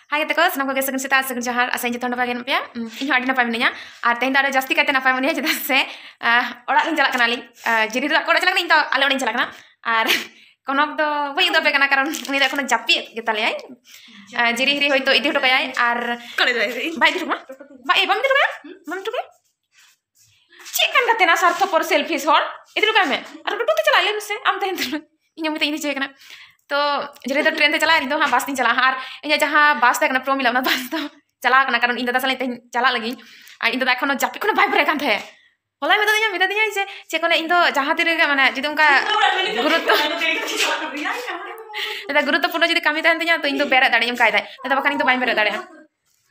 Hai teko senang ko segun sita segun jahar asain jatuh napa gen pia ini adi napa minanya teh ada jasti kate napa minanya jeda se orang lin jalak kenali jadi aku udah jalak nih tau ale orang jalak kena konok do woi do pe kana karon ini dah kono japi kita lihat jadi hiri hoito itu udah kayak Kalau itu baik di rumah baik bam di rumah bam tu cik kan kate na sarto por selfies hor itu lu kame aku tuh cala lihat se am teh itu ini minta ini cek kena तो जरे तो train ते चला इन तो हाँ बस नहीं चला हार इन जहाँ बस तक ना प्रो मिला ना बस तो चला करना कारण इन तो साले चला लगी इन तो देखो ना जापी को ना भाई बरे कांथे होला मिता दिया जे चेको ना इन तो जहाँ तेरे का माने जितने उनका गुरुत्वपूर्ण जितने कमी तहन दिया तो इन तो बेरे दाड़ी उनका इधर तो बकान इन तो भाई बेरे दाड़ी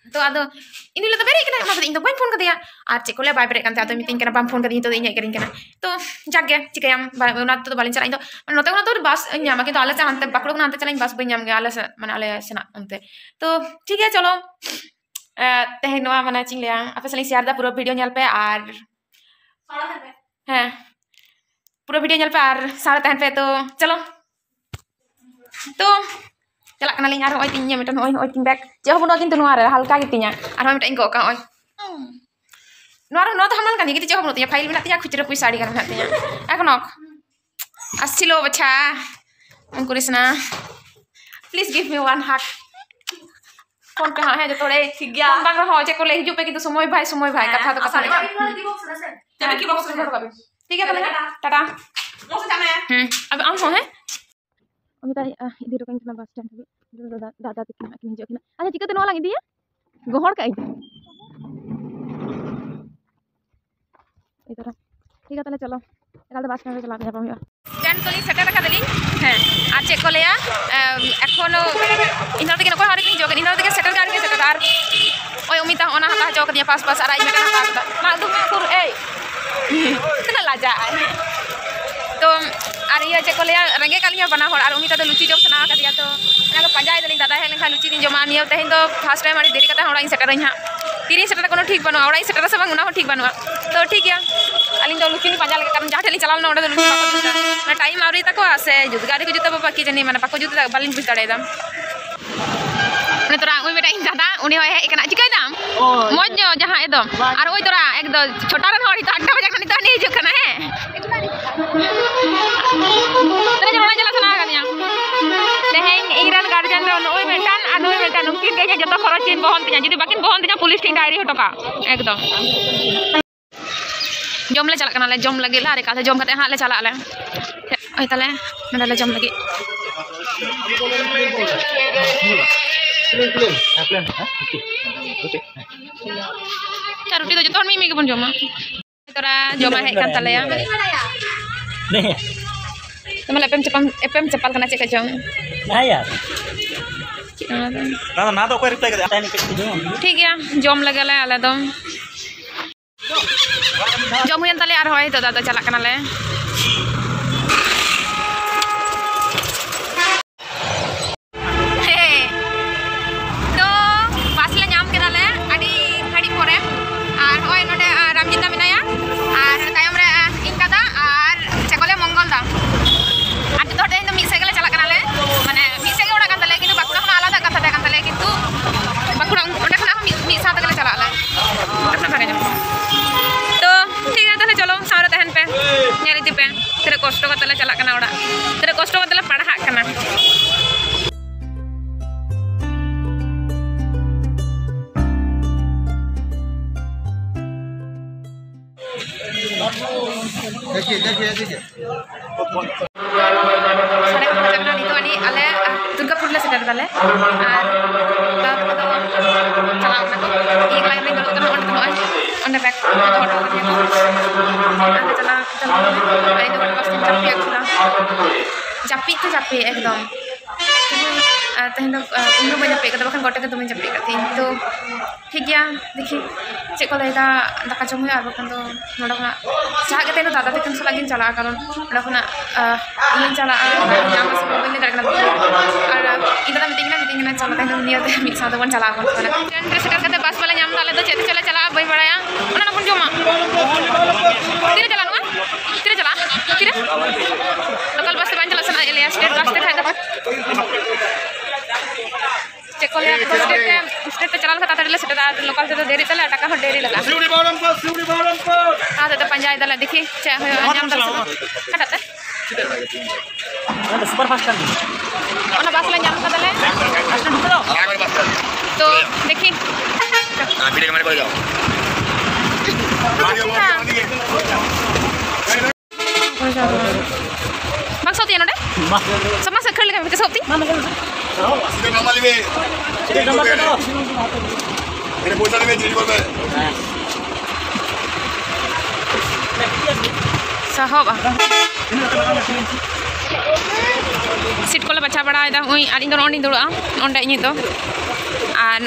तो आदो इन लोग तो बेरे इकना ना इन तो भाई फोन कर दिया आज चेको ले भाई बेरे कांथे आदो मीटिंग करना बम फोन कर दिया तो इन्हें करेंगे ना तो जागे चिकयाम उना तो बालिन चला इन तो नोते को ना तो बस न्यामा कि तो आले से अंते बकड़ो को ना अंते चला इन बस बन न्याम के आले से माने आले से ना अंते तो ठीक है चलो तहे नवा माने चिंग लिया आप सली शेयर दा पूरा वीडियो न्याल पे आर हैं पूरा वीडियो न्याल पे आर सारा तहन पे तो चलो तो चला कना लिंग आर ओय तिnya मिटन ओय तिंग बैक जे होबो किन्तु नोआ रे हल्का गितिnya आर हम मिटन को का ओय नोआ तो हमाल कानी गिति जे होबो तिnya फाइल मेना तिnya खुचरा पैसा साड़ी करना तिnya एखनक आसिलो बच्चा अंकुरिसना please give me one hug phone पे हां है जो तोड़े ठीक गया फोन बांग हो जे को ले हिजु पे किन्तु समय भाई कथा तो कथा नहीं की बॉक्स में ठीक है तो टाटा बॉक्स जाना है अब आम हो है अभी ताई इधर कहीं ना बस स्टैंड दादा तक ना कि हिजो किना अच्छा चिकते नवा लाग दिया गोहर का इधर ठीक है ताले चलो एकाल बस स्टैंड चला जाबो स्टैंड को सेटर रखा देली हैं आ चेक को लेया एखोनो इनर तक को हारे हिजो इनर तक सेटर गाड़ी के सेटर आर ओय उमिता ओना हता जो के पास आराई में हता हता मा दु सुर ए कना लाजा तो और ये चेक लिया रंगे कालिया बना हर और उमिता तो लुची जम सना का दिया तो ना को पंजाय दलिन दादा हेलन खा लुची दिन जमा नियो तहिन तो फर्स्ट टाइम आड़ी देरी कता हड़ा इन सेटर हा तीरी सेटर कोनो ठीक बनो हड़ा इन सेटर से बांग उना ठीक बनो तो ठीक है अलिन तो लुची पंजा लगे कारण जाठेली चलाल ना ओडे लुची बाको जुता ना टाइम आवरी तको आसे जुदगारी को जुता बाकी जनी माने बाको जुता बालिन बुझ दाड़े दाम ने तोरा ओय बेटा इन दादा उनी होय हे एकना चिकाय दाम मौज जहां एकदम और ओय तोरा एकदम छोटा रन हड़ी तो 8 बजे खनी तो नहीं हिजु कना है तेरे जमा चला सना कनिया तेहेन इरान गार्जियन रो ओय बेटान आ ओय बेटा नुकिन के जतो खरच चिन बहन तिया जदी बाकिन बहन तिया पुलिस टीम डायरी हटका एकदम जम ले चला कना ले जम लगे ला रे का जम कते हां ले चला ले ओय तले नडा ले जम लगे रोटी तो जो मी के बन जमा तोरा जमा है kan tale ya nih teman FM cepal kena cek jam nah ya ना तो कोई रिप्लाई कर ठीक है जम लगे ले आले दम जम हुयन तले आर होय तो दादा चला कना ले कष्ट कतला चला कना ओड़ा तेरे कष्ट कतला पढ़ा कना देखिए सारे को जगना नी तो अनि आले दुर्गापुर ले सेटर दाले आर ता तो चला ना को एक लाइन में गलो कना ओंडे बैक ऑटो करने चला आई तो बस जापी जापी तो जापी एकदम तहन तो उन बन जापी कदा बखन गोटे के तुम जापी कती तो ठीक गया देखी चे को लेदा दाका जम हुआ बखन तो नोडा चाह के तेनो दादा तकन सलागिन चला कारण नोडा इन चला जाम से बन दरकना और इधर मीटिंग ना चला तहन निया ते मिक साथ बन चला बन ट्रेन रे सेटर कते बस वाला नाम ताले तो चेते चले चला बई बड़ाया ओना ना बन जमा तीरे चला ना तीरे चला तीरे लोकल बस से बन चला सना एलिया स्टेट बस से खाए चेक को ले स्टेट ते चला लगा तातड़ी ले सेटा लोकल ते देरी तले टाका हो देरी लगा सिवड़ी बारम को आ ते पंजाय दला देखी चे नाम दल कटाते Ada super fast kan? ओना बास ले नाम कदले तो देखी वीडियो हमारे को जाओ maksud ya node sama sekali kami ke Shopee Sudah nama libe. Sudah nama kado. Ini pulsa libe jadi boleh. sahab seat को बचा बड़ा आनी दो नोडी दुड़ा ओंडे इन दो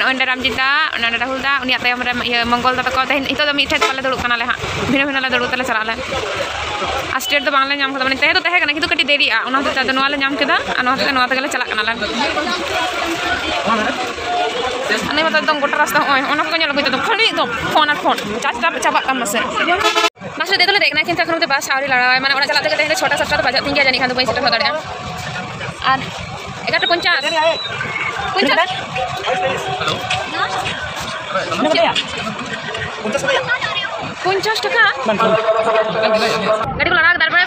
ओंडे रामजिता ओंडे राहुल दा उनी तायम रे मंगल दा तको तेन इतो दो मिठे तले दुड़ु कनाले हा भिना भिना ले दुड़ु तले चलाले आ स्टेट दो बांगले नाम खदा माने तेहे तो तेहे कना कितु कटी देरी आ ओना तो ता नोवाले नाम केदा नोवा तगले चला कनाले अने मत एकदम गोटा रास्ता ओय ओना को नेलो तो खाली एकदम फोन और फोन चाचा चाबा काम मसे मास्टर दे तो देखना कि तखन ते बस आवरी लड़ा माने ओना चला तक तेहे छोटा सस्ता तो बजा तीन जानी खान तो पैसा तो दड़या আর 11:50 50 টাকা গাড়ি গুলো রাখ তারপরে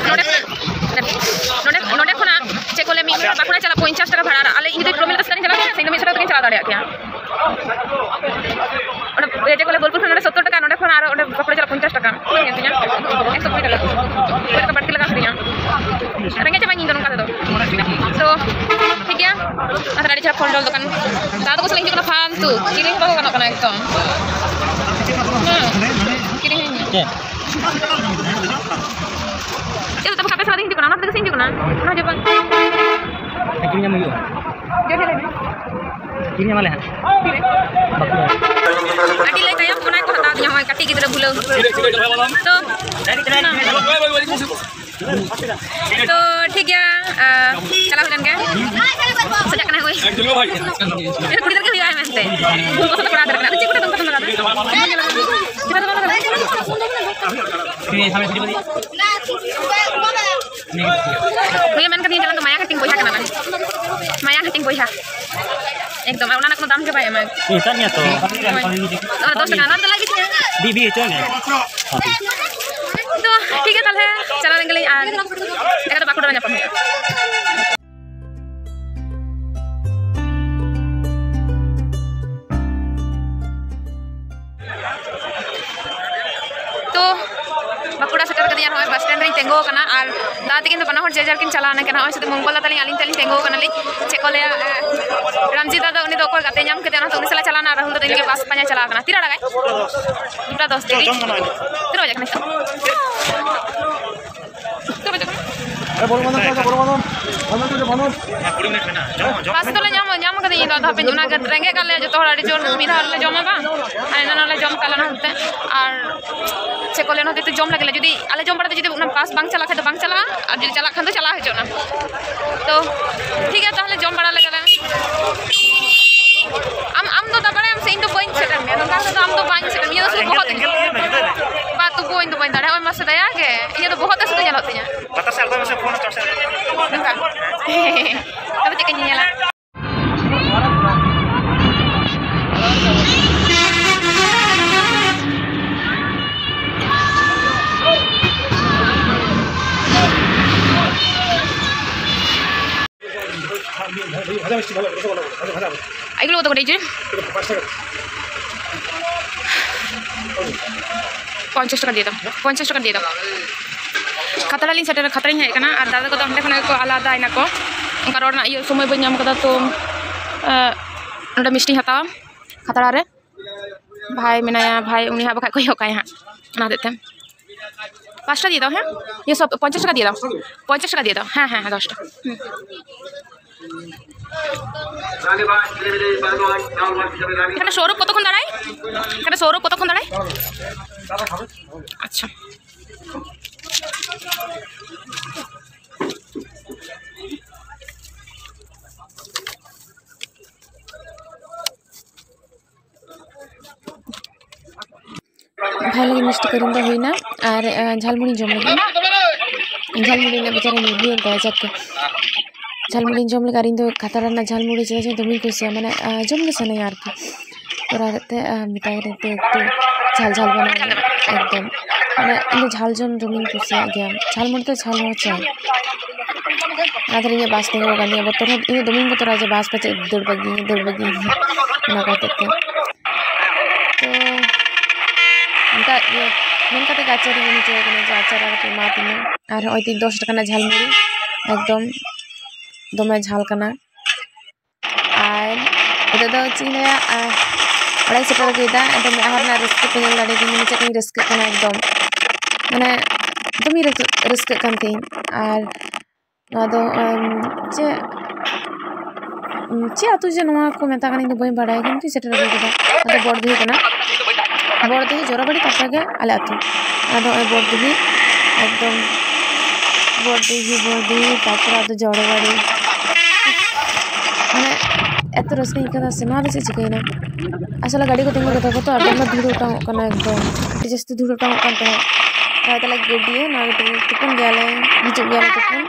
নোডে খনা চেক করলে মিনিট বাকুড়া চালা 50 টাকা ভাড়া আলে যদি প্রমিল কাছে চালা সেই তুমি সেটা তুমি চালা দাঁড়িয়ে কিয়া ওটা এই যে করলে বোলপুর নোডে 70 টাকা নোডে খনা আর ওটা বাকুড়া চালা 50 টাকা নিয়া 120 টাকা ওটা বাড়তি লাগা দিয়া रेंगे चाबा इन दोनों का दो तो ठीक है आता गाड़ी चला फोन डोल दुकान दादा को सलिंग जो फालतू किरिंग बाको कना एकदम किरिंग है ये तो खापे सारा दिन जो कना ना सिंग जो कना ना जो बन Kirinya mau जो ले Kirinya malah. अडी ले कयम कोना को हटा दिया होय कटी गिदरा भूलो तो ठीक है चला हुलन के सजा कना कोई कुड़ी दर के हुआ है मनते फूल को पड़ा दर कना चिक को तुम लगा Kirinya sampai sini badi. भैया मन कदी jalan तो माया कटिंग बोइहा कना माया कटिंग बोइहा एकदम ओना ना कोनो दाम के भाई मैं Tanya tuh. और 10 টাকা ना लगी Bibi itu nih. तो ठीक है ताले चला लेंगे আর এটা তো বাকুড়া যাপন तो बाकुड़ा सेटर कदिया होय बस स्टैंड रे तेंगो कना और दादी किन तो बना हर जेजार किन चलाना कना होय से मंगल ताली आलिन ताली तेंगो कना ले चेकोले रामजी दादा उनी तो कोई गाते नाम के देना तो उनी सला चलाना राहुल तो इनके पास पኛ चला कना तीरा लगाय दुटा 10 देरी तीरा बजे कना तो बजे पास तो ले नाम कदे इन दादा पे जुना के रेंगे का ले जो तो हड़ी जोन मिरा ले जमा बा आना ना ले जम कला ना होते और चेकोले न होते जम लगले जदी आले जम पड़ते जदी उना पास बांग चला के तो बांग चला और जदी चला खान तो चला है ना तो ठीक है ताहले जम बड़ा लगला am तो तबरे हम सेइन तो पॉइंट सेटर में तो का तो am तो पॉइंट सेटर में ये तो बहुत बात तो पॉइंट तो पॉइंट है मस्त दया के ये तो बहुत असुविधा चलते हैं Kata selfie masih phone charger. enggak tapi cek nyala এগুলো কত করে এই যে 50 টাকা দিয়ে দাও 50 টাকা দিয়ে দাও খাতাড়ালিন সেটা খাতাড়িন হেজ কানা আর দাদা কত অন্ডে খনে को আলাদা আইনা को उनका रोड ना ये समय बन नाम कदा तो नोडे मिष्टी हतावा खाताड़ा रे भाई मेनाया भाई उनी हा बखा कोई होकाय हा ना देते 5 टा दिए दाओ हैं ये सब 50 টাকা দিয়ে দাও 50 টাকা দিয়ে দাও হ্যাঁ হ্যাঁ 10 টা এখানে সৌরভ কতক্ষণ দাঁড়ায় এখানে সৌরভ কতক্ষণ দাঁড়ায় আচ্ছা भाई लगे मिष्टी करिंदा हुईना और झालमुड़ी जम लगी झालमुड़ी ने बेचारे निर्भय होता है जाके झालमुड़ी जम लगा इन दो खातारा ना झालमुड़ी चला दमी कुसिया माने जम के सने यार की तोरा ते मिटाई रे ते झाल झाल बना एकदम माने इन झाल जम दमी कुसिया गया झालमुड़ी तो झाल हो चाय आदर ये बास ते होगा नहीं बतोर इन दमी बतोर आज बास पे दौड़ बगी ना कहते थे तो उनका ये मन का आचार ये नीचे आचार के माती में और 10 टका ना झालमुड़ी एकदम दमे झाल कना और इधर दो चिंया अड़ाई सेटर गेदा एकदम आहरना रस्के पे लड़े की नीचे कहीं रस्के कना एकदम माने दमी रस्के कांती और नादो चे आतु जे नवा को मेता कनी दो बई बड़ाई किंतु सेटर गेदा अदो बड़दी कना बड़दी जोराबड़ी तापगे आले आतु अदो बड़दी एकदम बड़दी तापर अदो जोराबड़ी माने एत रस्के इकदा से ना से चिकैना असल गाड़ी को तिंगु कथा को तो अडम धूड़ उठा कना एकदम जस्ती धूड़ उठा कानते तले गेडी ना तुकुन गेले हिजु गेले तुकुन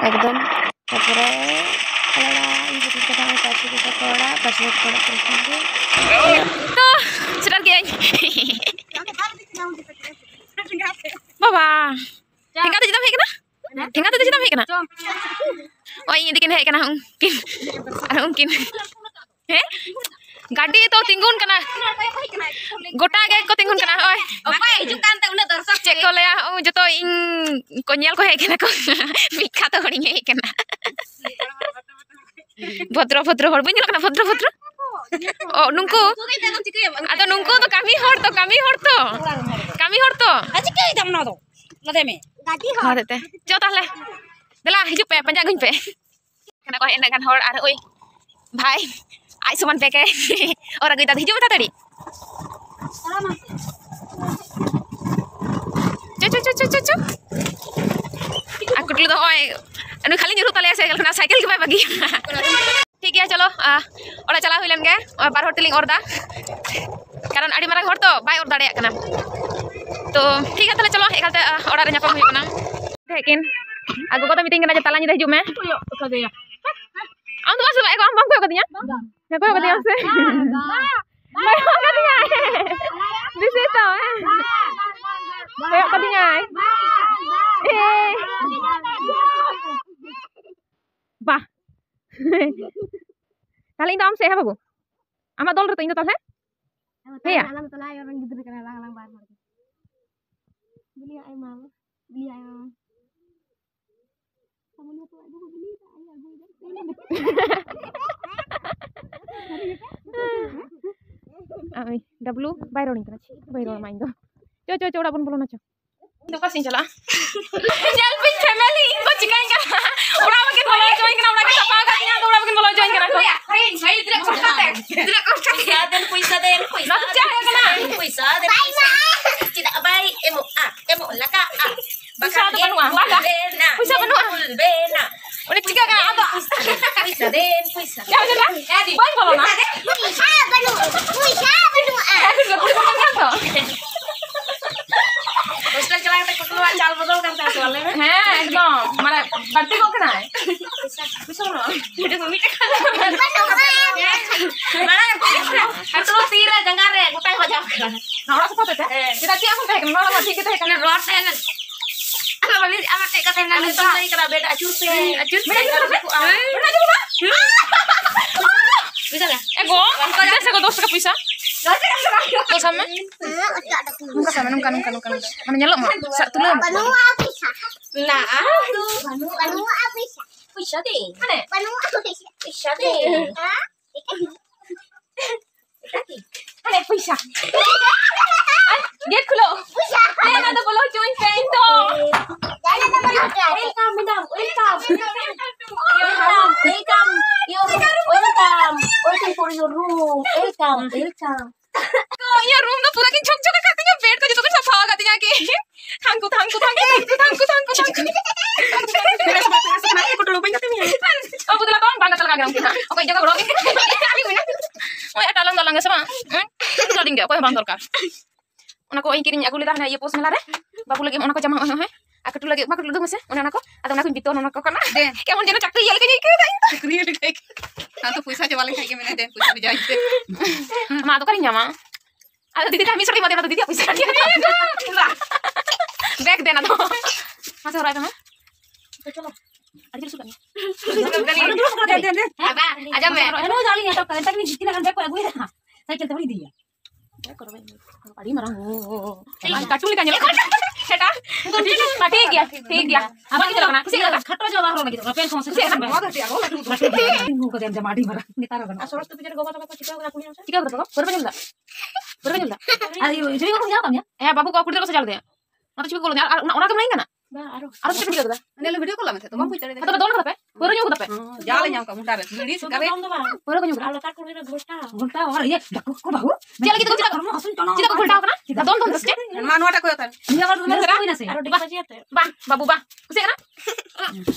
एकदम तापर अलड़ा इ बति कथा काची को कोड़ा कसरत कोड़ा करके तो चल गया बाबा ठेंगा तो जिदम हे कना ओय ये दिकिन हे कना उनकिन हे गाड़ी तो तिंगुन कना गोटा गे को तिंगुन कना ओय ओय हिजु कान ते उना दर्शक चेक को लेया जतो इन को नेल को हे कना को बिखा तो हड़ी हे कना भद्र हड़ बइन कना भद्र ओ नुंको आदो नुंको तो कामी हड़ तो चिके दम ना दो नदे में गाड़ी हाँ देते चो ताले देला हिजु पे पंजा गुñ पे कना को एना गान हड़ आर ओय भाई आई समान पे के और अगुई ता हिजु मता तड़ी चो आकुटलु दो ओय अनु खाली जुरु ताले साइकिल खना साइकिल के बागी ठीक है चलो ओरा चला हुइलन गे बार हॉट टेलिंग ऑर्डर कारण आडी मारा हॉट तो बाय ऑर्डर दाड़िया कना तो ठीक है तले चलो एकालते ओरा रे ᱧᱟᱯᱟᱢ हुई कना लेकिन आगो को तो मीटिंग कना जे ताला ᱧᱤᱫᱟᱹ हिजु में आम तो बस भाई को हम को कदिया मैं को कदिया से मैं को कदिया दिस इज तो मैं कदिया बा ताले इन आम से है बाबू आमा दल रे तो इन ताले हेया alam tolai orang gidur kana lang bar beli ay mal beli ay kamu lihat tuh aduh beli ay W by rolling kena by roll main do co udah pun belum naco itu kasih cala jalpin family ko cikain kan udah makin bolo join kena udah kita pakai katanya udah makin bolo join kena ko hai tidak kostat ya dan puisa nak cahaya kena puisa tidak baik emo laka puisa tu penuh puisa penuh bena udah cika kan apa puisa ya sudah baik bolo na puisa penuh Ustaz celana te kutu चाल बदल kan ta soalnya हां एकदम माने बढ़ती को कना है puisa no udah mami te kala mana atau tira jangare gutai ho jam nah orang kata teh kita tiap pun teh kena orang mati kita kena rot ten ama bali ama te kata nan to lagi kena beda acur benar juga bisa enggak go kita sego 2 टका पैसा तो sama nungka mana nyelok mah sak tulung nah bisa deh bisa deh Ada पैसा gate खुलो ले ना तो बोलो join paint तो welcome madam welcome for your room welcome ये रूम तो पूरा की छक करती है बेड को जो तो सफा करती है कि थांकू को लोपे करती है अब बुदला कौन बांगा लगा गया उनके ओके जगह बड़ो ओए टालंग sama तो दिन गया कोई बांग दरकार उनको ओई किरिन अगु लेदा है ये पोस्ट मेला रे बाबू लगे उनको जमा है aku tuh lagi makan dulu mas ya aku atau aku biton aku karena kayak jadi cakri ya lagi kayak Nanti puisa coba lagi kayak gimana deh, puisa dijahit. ma tuh kan nyama ada titi kami sering mati atau titi aku sih back then atau masa orang itu mah ada suka nih Apa? Aja me. Ano jali ya to ka tak ni jitina kan beko agu ya. Cycle tawli dia. Padi marang katul kan nyala eta ठीक गया apa kita lakukan sih खट्टो जो बाहर लगी तो pen समस्या से को dem jamaadi mara ni tara bana Asoros tuh pijar goba apa cika aku punya. tiga berapa berapa nyala ayo jadi ko jawab ya eh babu kau kuda ko sajal deh nanti coba kalau nyala orang kamu lain kan harus coba juga Ini lo video call lah, tuh mampu cari. atau betul apa baru nyugut apa Jalan yang kamu tarik. Beli sekali. baru nyugut kalau tak ko ira gosta golta और ये को बाहु dia lagi kita kita ko kulta apa kita don terus cek Manu ada kau tan. ini kalau मेरे कोई ना से bah babu bah kusik kan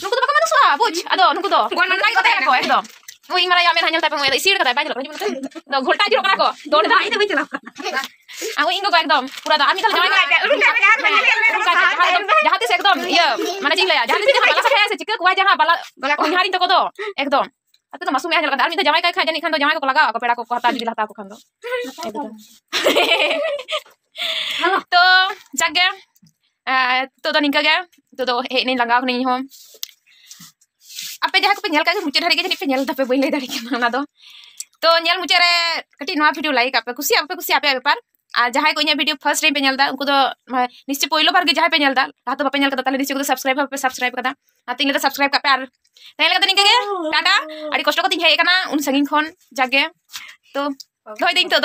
nunggu tuh mana suah buj aduh nunggu tuh gua nang kata ya kok ekdom Wih, marah ya hanya tapi mau isi kata banyak loh. Dah golta jiro kan aku. Dor dah ini betul. Aku ingo kok ekdom. Pura dah. Ami kalau jangan kayak urun kayak jahat sih ekdom. Iya, mana cing lah ya. Jahat sih bala saya sih cik kuah jangan bala hari itu tuh. Ekdom. Aku tuh masuk aja kan. Ami tuh jangan kayak jadi kan tuh jangan aku laga aku pera aku kata jadi lah aku kan tuh. Tuh, jaga. Tuh nih kaga. Tuh ini langga aku nih home. Apa jahat aku penyel kan muncul hari jadi penyel tapi boleh dari mana tuh तो nyel मुझे कटी नवा video like आप कुछ आप बेपार जहाँ को वीडियो फर्स्ट टाइम पे nyelदा उनको तो निश्चय पहिलो बार के जहाँ पे nyelदा ता तो बापे nyel कदा निश्चय को सब्सक्राइब कदा आते इनले तो सब्सक्राइब कापे आर तैले कदा निके टाटा अड़ी कष्ट को तिन हे कना उन संगिन खन जागे तो दोय दिन तो